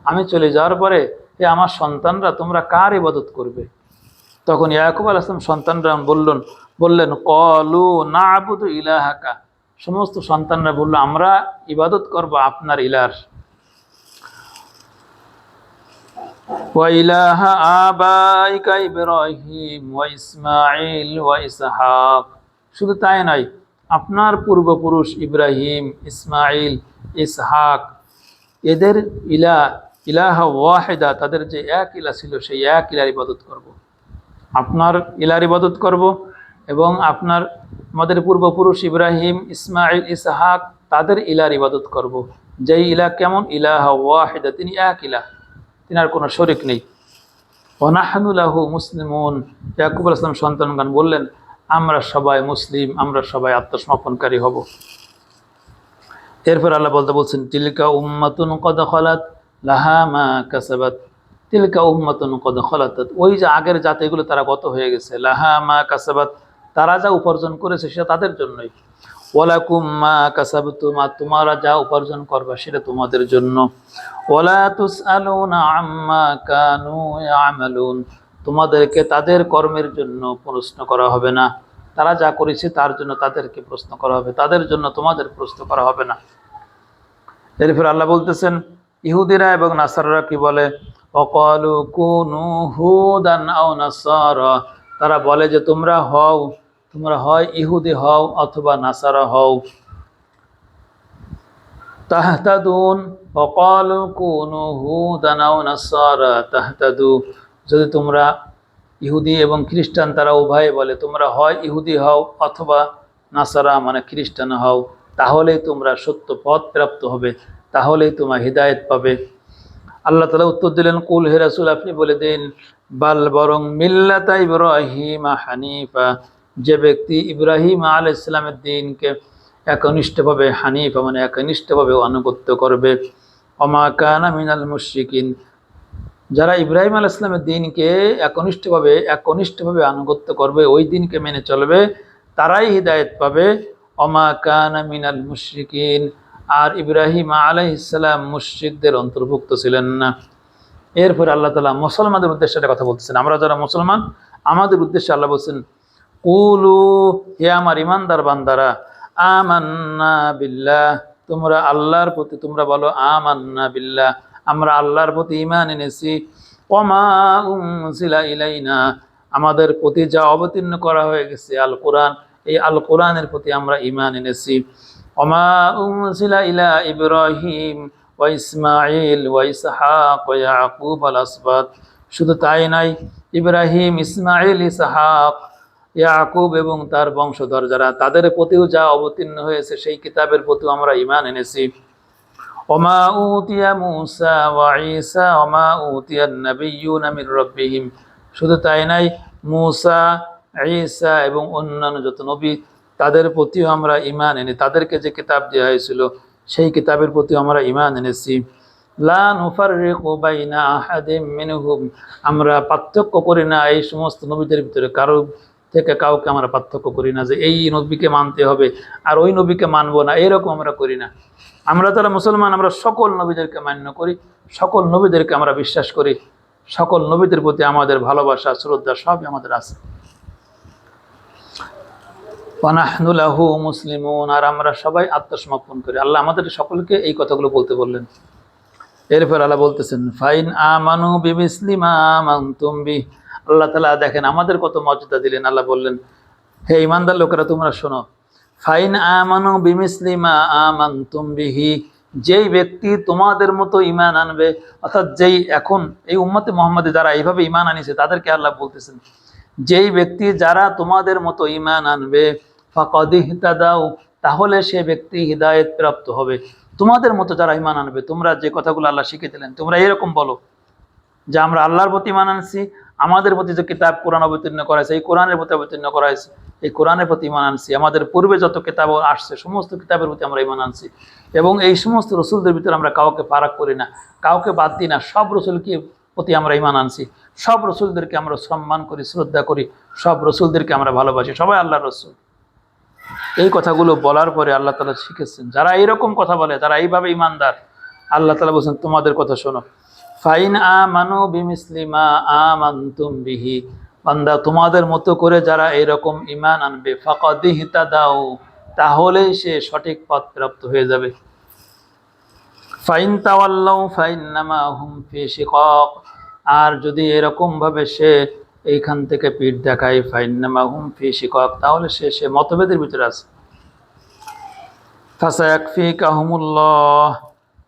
আমি চলে যাওয়ার পরে আমার সন্তানরা তোমরা কার ইবাদত করবে? তখন ইয়াকুব আলাইহিস সালাম সন্তানরা বললেন ক্বালু না'বুদু ইলাহাকা, সমস্ত সন্তানরা বলল আমরা ইবাদত করব আপনার ইলাহর, ওয়া ইলাহা আবাইকা ইব্রাহিম ওয়া ইসমাঈল ওয়া ইসহাক, শুধু তাই নয় আপনার পূর্বপুরুষ ইব্রাহিম, ইসমাঈল, ইসহাক, এদের ইলাহা ওয়াহিদা, তাদের যে এক ইলাহ ছিল সেই এক ইলাহর ইবাদত করব। আপনার ইলাহর ইবাদত করব এবং আমাদের পূর্বপুরুষ ইব্রাহিম, ইসমাইল, ইসহাক তাদের ইলাহর ইবাদত করব। যেই ইলাহ কেমন? ইলাহা ওয়াহিদা, তিনি এক ইলাহ, তিনি আর কোনো শরিক নেই। ওয়ানাহনু লাহু মুসলিমুন, ইয়াকুব আলাইহিস সালাম সন্তানগণ বললেন, আমরা সবাই মুসলিম, আমরা সবাই আত্মসমর্পণকারী হব। এরপর আল্লাহ বলছেন, তিলকা উম্মাতুন কদ খালাত লাহা মা কাসাবাত, তিলকা উম্মাতুন কদ খালাত, ওই যে আগের জাতিগুলো তারা গত হয়ে গেছে, লাহা মা কাসাবাত, তারা যা উপার্জন করেছে সেটা তাদের জন্যই, ওয়ালাকুম মা কাসাবতুম, আর তোমরা যা উপার্জন করবে সেটা তোমাদের জন্য, ওয়ালা তুসআলুনা আম্মা কানু ইয়ামালুন, তোমাদেরকে তাদের কর্মের জন্য প্রশ্ন করা হবে না, তারা যা করেছে তার জন্য তাদেরকে প্রশ্ন করা হবে, তাদের জন্য তোমাদের প্রশ্ন করা হবে না। এরপর আল্লাহ বলতেছেন, ইহুদিরা এবং নাসারারা কি বলে? ওয়াকালু কুনু হুদান আও নাসারা, তারা বলে যে তোমরা হয় ইহুদি হও অথবা নাসারা হও। তাহতাদুন, ওয়াকালু কুনু হুদান আও নাসারা তাহতাদু, যদি তোমরা ইহুদি এবং খ্রিস্টান, তারা উভয়ে বলে তোমরা হয় ইহুদি হও অথবা নাসারা মানে খ্রিস্টান হও, তাহলেই তোমরা সত্য পথ প্রাপ্ত হবে, তাহলেই তোমরা হিদায়েত পাবে। আল্লাহ তাআলা উত্তর দিলেন, কুল হে রাসূল, আপনি বলে দিন, বাল, বরং মিল্লাতা ইব্রাহিম হানিফা, যে ব্যক্তি ইব্রাহিম আলাইহিস সালামের দ্বীনকে একনিষ্ঠভাবে, হানিফা মানে একনিষ্ঠভাবে আনুগত্য করবে, ওমা কানা মিনাল মুশরিকিন, যারা ইব্রাহিম আলাইহিস সালামের দ্বীনকে একনিষ্ঠভাবে আনুগত্য করবে, ওই দিনকে মেনে চলবে, তারাই হিদায়েত পাবে। ওমা কানা মিনাল মুশরিকিন, আর ইব্রাহিম আলাইহিস সালাম মুশরিকদের অন্তর্ভুক্ত ছিলেন না। এরপর আল্লাহ তাআলা মুসলমানদের উদ্দেশ্যে একটা কথা বলতেছেন, আমরা যারা মুসলমান আমাদের উদ্দেশ্যে আল্লাহ বলছেন, কুলু, হে আমার ইমানদার বান্দারা, আমান্না বিল্লাহ, তোমরা আল্লাহর প্রতি, তোমরা বলো আমান্না বিল্লাহ, আমরা আল্লাহর প্রতি ঈমান এনেছি, ওমা উনজিলা ইলাইনা, আমাদের প্রতি যা অবতীর্ণ করা হয়ে গেছে আল কোরআন, এই আল কোরআনের প্রতি আমরা ঈমান এনেছি, ওমা উনজিলা ইলা ইব্রাহিম ওয়া ইসমাঈল ওয়া ইসহাক ওয়া ইয়াকুব আল আসবাত, শুধু তাই নাই, ইব্রাহিম, ইসমাঈল, ইসহাক, ইয়াকুব এবং তার বংশধর যারা, তাদের প্রতিও যা অবতীর্ণ হয়েছে সেই কিতাবের প্রতিও আমরা ঈমান এনেছি, ওমা উতিয়া মূসা ওয়া ঈসা ওমা উতিয়ান নাবিয়্যুনা মির রাব্বিহিম, শুধু তাই নাই, মূসা, ঈসা এবং অন্যান্য যত নবী তাদের প্রতিও আমরা ঈমান এনে, তাদেরকে যে কিতাব দেওয়া হয়েছিল সেই কিতাবের প্রতিও আমরা ঈমান এনেছি, লা নুফাররিকু বাইনা আহাদিম মিনহুম, আমরা পার্থক্য করি না এই সমস্ত নবীদের ভিতরে কারো থেকে কাউকে আমরা পার্থক্য করি না, যে এই নবীকে মানতে হবে আর ওই নবীকে মানবো না, এরকম আমরা করি না। আমরা যারা মুসলমান, আমরা সকল নবীদেরকে মান্য করি, সকল নবীদেরকে আমরা বিশ্বাস করি, সকল নবীদের প্রতি আমাদের ভালোবাসা, শ্রদ্ধা সবই আমাদের আছে। ওয়ানাহনু লাহু মুসলিমুন, আর আমরা সবাই আত্মসমর্পণ করি। আল্লাহ আমাদের সকলকে এই কথাগুলো বলতে বললেন। এরপর আল্লাহ বলতেছেন, ফাইন আমানু বিমিসলি মা আমানতুম বি, আল্লাহ তাআলা দেখেন আমাদের কত মর্যাদা দিলেন। আল্লাহ বললেন, হে ঈমানদার লোকেরা তোমরা শোনো, ফাইন আমানু বিমিসলি মা আমানতুম বিহি, যেই ব্যক্তি তোমাদের মতো ঈমান আনবে, অর্থাৎ যেই এখন এই উম্মতে মুহাম্মাদে যারা এইভাবে ঈমান আনিছে তাদেরকে আল্লাহ বলতেছেন, যেই ব্যক্তি যারা তোমাদের মতো ঈমান আনবে, ফাকাদ ইহতাদাউ, তাহলে সে ব্যক্তি হিদায়াত প্রাপ্ত হবে। তোমাদের মতো যারা ঈমান আনবে, তোমরা যে কথাগুলো আল্লাহ শিখিয়ে দিলেন, তোমরা এরকম বলো যে আমরা আল্লাহর প্রতি ঈমান আনছি, আমাদের প্রতি যে কিতাব কোরআন অবতীর্ণ করা হয়েছে, এই কোরআনের প্রতি অবতীর্ণ করা হয়েছে, এই কোরআনের প্রতি ঈমান আনছি, আমাদের পূর্বে যত কিতাব আসছে সমস্ত কিতাবের প্রতি আমরা ঈমান আনছি, এবং এই সমস্ত রসুলদের ভিতরে আমরা কাউকে ফারাক করি না, কাউকে বাদ দিই না, সব রসুলকে প্রতি আমরা ঈমান আনছি, সব রসুলদেরকে আমরা সম্মান করি, শ্রদ্ধা করি, সব রসুলদেরকে আমরা ভালোবাসি, সবাই আল্লাহর রসুল। এই কথাগুলো বলার পরে আল্লাহ তাআলা শিখেছেন, যারা এইরকম কথা বলে, যারা এইভাবে ঈমানদার, আল্লাহ তাআলা বলছেন তোমাদের কথা শোনো, ফাইন আমানু বিমিসলি মা আমানতুম বিহি, বান্দা তোমাদের মতো করে যারা এরকম ঈমান আনবে, ফাকাদ ইহতাদাউ, তাহলেই সে সঠিক পথ প্রাপ্ত হয়ে যাবে। ফাইন তাওয়াল্লাউ ফাইন্নামা হুম ফি শিকাক, আর যদি এরকম ভাবে সে এইখান থেকে পিঠ দেখায়, ফাইন্নামা হুম ফি শিকাক, তাহলে সে মতভেদের ভিতরে আছে। ফাসায়াকফিকাহুমুল্লাহ,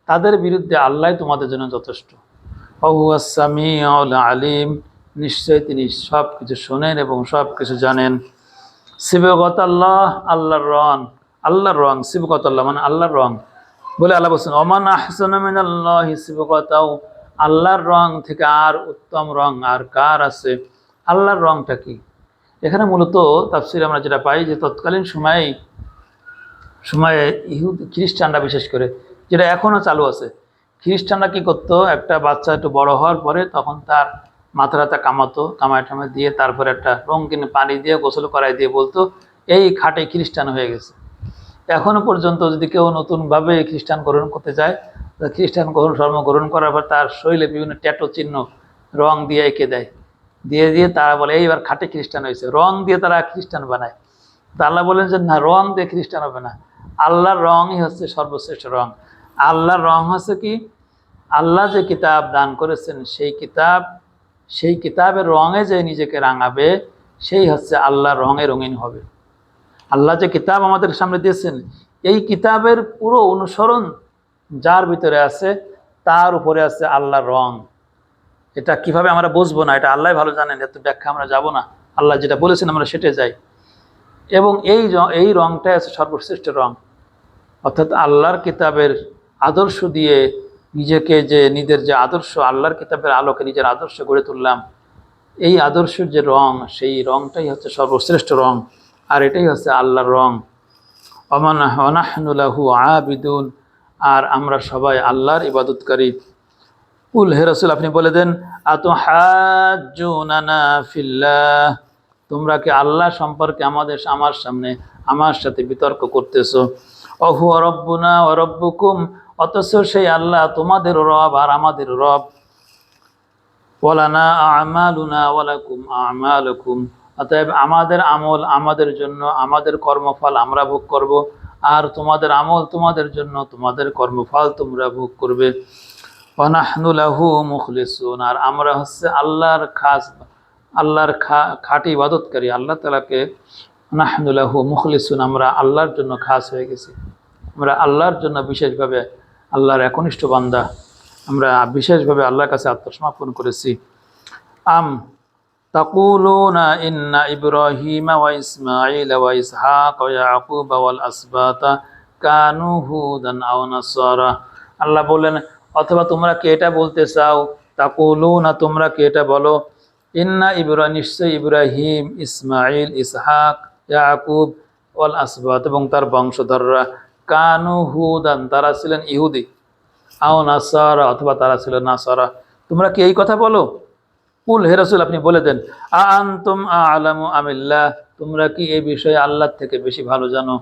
তাদের বিরুদ্ধে আল্লাহ তোমাদের জন্য যথেষ্ট। ওয়া সামিউল আলিম, নিশ্চয় তিনি সব কিছু শোনেন এবং সব কিছু জানেন। সিবগত আল্লাহ, আল্লাহর রং সিবগত আল্লাহ মানে আল্লাহর রং বলে আল্লাহ বলছেন ওমান আহসানু মিনাল্লাহি সিবগাতাও, আল্লাহর রং থেকে আর উত্তম রং আর কার আছে? আল্লাহর রংটা কি? এখানে মূলত তাফসীরে আমরা যেটা পাই যে তৎকালীন সময়ে ইহুদি খ্রিস্টানরা বিশেষ করে, যেটা এখনও চালু আছে, খ্রিস্টানরা কী করতো, একটা বাচ্চা একটু বড় হওয়ার পরে তখন তার মাথাটা কামাই টামাই দিয়ে তারপরে একটা রঙিন পানি দিয়ে গোসল করাই দিয়ে বলতো এই খাটে খ্রিস্টান হয়ে গেছে। এখনো পর্যন্ত যদি কেউ নতুনভাবে খ্রিস্টান গ্রহণ করতে চায়, খ্রিস্টান ধর্ম গ্রহণ করার পর তার শরীরে বিভিন্ন ট্যাটু চিহ্ন রং দিয়ে এঁকে দেয়, দিয়ে তারা বলে এইবার খাঁটি খ্রিস্টান হয়েছে, রং দিয়ে তারা খ্রিস্টান বানায়। তা আল্লাহ বলেন যে না, রং দিয়ে খ্রিস্টান হবে না, আল্লাহর রংই হচ্ছে সর্বশ্রেষ্ঠ রং। আল্লাহর রং হচ্ছে কি? আল্লাহ যে কিতাব দান করেছেন সেই কিতাবের রঙে যে নিজেকে রাঙাবে সেই হচ্ছে আল্লাহর রঙে রঙিন হবে। আল্লাহ যে কিতাব আমাদের সামনে দিয়েছেন, এই কিতাবের পুরো অনুসরণ যার ভিতরে আছে তার উপরে আছে আল্লাহর রং। এটা কিভাবে আমরা বুঝবো না, এটা আল্লাহ ভালো জানেন, এত ব্যাখ্যা আমরা যাব না। আল্লাহ যেটা বলেছেন আমরা সেটে যাই। এবং এই রংটাই আছে সর্বশ্রেষ্ঠ রং, অর্থাৎ আল্লাহর কিতাবের আদর্শ দিয়ে নিজের যে আদর্শ, আল্লাহর কিতাবের আলোকে নিজের আদর্শ গড়ে তুললাম, এই আদর্শের যে রং, সেই রংটাই হচ্ছে সর্বশ্রেষ্ঠ রং, আর এটাই হচ্ছে আল্লাহর রং। ওয়া নাহনু লাহু আবিদুন, আর আমরা সবাই আল্লাহর ইবাদতকারী। কুল, হে রাসূল আপনি বলে দেন, আতুহাজ্জুনানা ফিল্লাহ, তোমরা কি আল্লাহ সম্পর্কে আমার সাথে বিতর্ক করতেছো? ওহুয়া রব্বুনা ওয়া রব্বুকুম, অথচ সেই আল্লাহ তোমাদের রব আর আমাদের রব। ওয়ালানা আমালুনা ওয়ালাকুম আমালুকুম, অতএব আমাদের আমল আমাদের জন্য, আমাদের কর্মফল আমরা ভোগ করব, আর তোমাদের আমল তোমাদের জন্য, তোমাদের কর্মফল তোমরা ভোগ করবে। ওয়া নাহনু লাহু মুখলিসুন, আর আমরা হচ্ছে আল্লাহর খাঁটি ইবাদতকারী, আল্লাহ তাআলাকে নাহনু লাহু মুখলিসুন, আমরা আল্লাহর জন্য খাস হয়ে গেছি, আমরা আল্লাহর জন্য বিশেষভাবে আল্লাহর একনিষ্ঠ বান্দা, আমরা বিশেষভাবে আল্লাহর কাছে আত্মসমর্পণ করেছি। আম তাকুলুনা ইন্না ইব্রাহিমা ওয়া ইসমাঈল ওয়া ইসহাক ওয়া ইয়াকুব ওয়াল আসবাতা কানু হুদান আও নাসারা, আল্লাহ বলেন অথবা তোমরা কি এটা বলতে চাও, তাকুলুনা তোমরা কি এটা বলো, ইন্না নিশ্চয় ইব্রাহিম, ইসমাঈল, ইসহাক, ইয়াকুব ওয়াল আসবাত এবং তার বংশধররা, কানু হুদান তারা ছিলেন ইহুদি, আও নাসারা অথবা তারা ছিল নাসারা, তোমরা কি এই কথা বলো? কুল, হে রাসূল আপনি বলে দেন, আনতুম আ'লামু আমিল্লাহ, তোমরা কি এই বিষয়ে আল্লাহর থেকে বেশি ভালো জানো?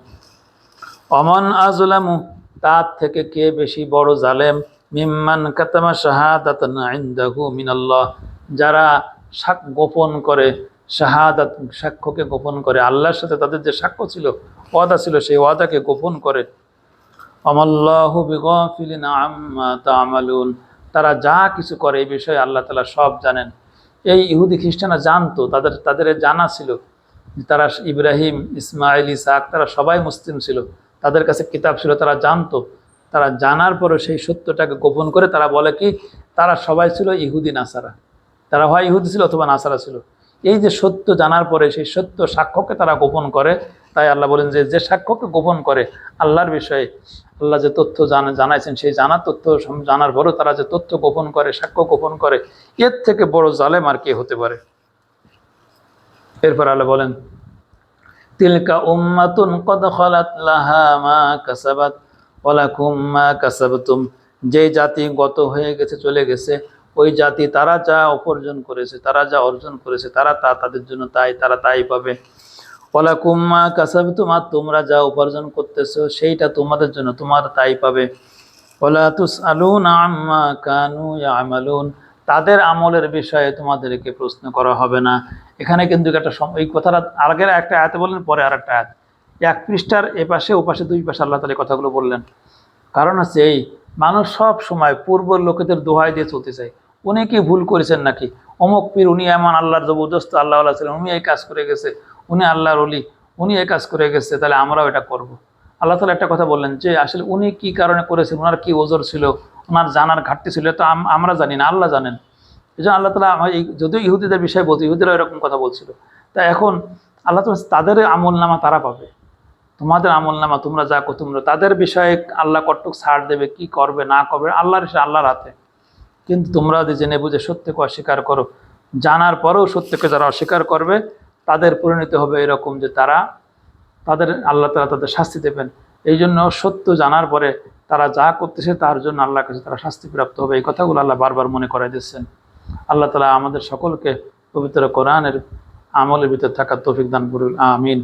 অমান আযলামু, তার থেকে কে বেশি বড় জালেম, মিম্মান কাতামা শাহাদাতান ইনদাহু মিনাল্লাহ, যারা গোপন করে শাহাদাত, সাক্ষ্যকে গোপন করে, আল্লাহর সাথে তাদের যে সাক্ষ্য ছিল, ওয়াদা ছিল, সেই ওয়াদাকে গোপন করে। আমাল্লাহু বিগাফিলিন আম্মা তা'মালুন, তারা যা কিছু করে এই বিষয়ে আল্লাহ তাআলা সব জানেন। এই ইহুদি খ্রিস্টানরা জানতো, তাদের জানা ছিল, তারা ইব্রাহিম, ইসমাঈল, ইসহাক তারা সবাই মুসলিম ছিল, তাদের কাছে কিতাব ছিল, তারা জানতো। তারা জানার পরে সেই সত্যটাকে গোপন করে তারা বলে কি, তারা সবাই ছিল ইহুদি নাসারা, তারা হয় ইহুদি ছিল অথবা নাসারা ছিল। এই যে সত্য জানার পরে সেই সত্য সাক্ষ্যকে তারা গোপন করে, তাই আল্লাহ বলেন যে সাক্ষ্যকে গোপন করে আল্লাহর বিষয়ে, আল্লাহ যে তথ্য জানাইছেন সেই জানার তথ্য জানার পরও তারা যে তথ্য গোপন করে, সাক্ষ্য গোপন করে, এর থেকে বড় জালেম আর কে হতে পারে? এরপর আল্লাহ বলেন, তিলকা উম্মাতুন কদ খালাত লাহা মা কাসাবাত ওয়া লাকুম মা কাসাবতুম, যে জাতি গত হয়ে গেছে, চলে গেছে, ওই জাতি তারা যা অর্জন করেছে, তারা তাদের জন্য তারা তাই পাবে। ওয়া লাকুম মা কাসাবতুম, আর তোমরা যা উপার্জন করতেছো সেইটা তোমাদের জন্য, তোমরা তাই পাবে। ওয়ালা তুসআলুনা আম্মা কানু ইয়ামালুন, তাদের আমলের বিষয়ে তোমাদেরকে প্রশ্ন করা হবে না। এখানে কিন্তু একটা এই কথাটা আগের একটা আয়াতে বললেন, পরে আর একটা আয়াত, এক পৃষ্ঠার এপাশে ওপাশে দুই পাশে আল্লাহ তাআলা কথাগুলো বললেন। কারণ হচ্ছে এই, মানুষ সব সময় পূর্বের লোকেদের দোহাই দিয়ে চলতে চায়, উনি কি ভুল করেছেন নাকি, অমুক পীর উনি এমন আল্লাহর জবরদস্ত আল্লাহ ছিলেন, উনি এই কাজ করে গেছে, উনি আল্লাহর ওলি, উনি এই কাজ করে গেছে, তাহলে আমরাও এটা করব। আল্লাহ তাআলা একটা কথা বললেন যে আসলে উনি কি কারণে করেছেন, ওনার কি ওজর ছিল, ওনার জানার ঘাটতি ছিল, তো আমরা জানি না, আল্লাহ জানেন। এই জন্য আল্লাহ তাআলা যদিও ইহুদিদের বিষয়ে বলছে, ইহুদিরা এরকম কথা বলছিল, তা এখন আল্লাহ তাআলা তাদের আমল নামা তারা পাবে, তোমাদের আমল নামা তোমরা যা করো তোমরা, তাদের বিষয়ে আল্লাহ কটুক ছাড় দেবে, কি করবে না করবে আল্লাহর হাতে। কিন্তু তোমরা যদি জেনে বুঝে সত্যকে অস্বীকার করো, জানার পরেও সত্যকে যারা অস্বীকার করবে তাদের পরিণতি হবে এরকম যে আল্লাহ তাআলা তাদের শাস্তি দেবেন। এই জন্য সত্য জানার পরে তারা যা করতেছে তার জন্য আল্লাহর কাছে তারা শাস্তিপ্রাপ্ত হবে। এই কথাগুলো আল্লাহ বারবার মনে করাই দিচ্ছেন। আল্লাহ তাআলা আমাদের সকলকে পবিত্র কোরআনের আমলের ভিতর থাকার তৌফিক দান করুন, আমিন।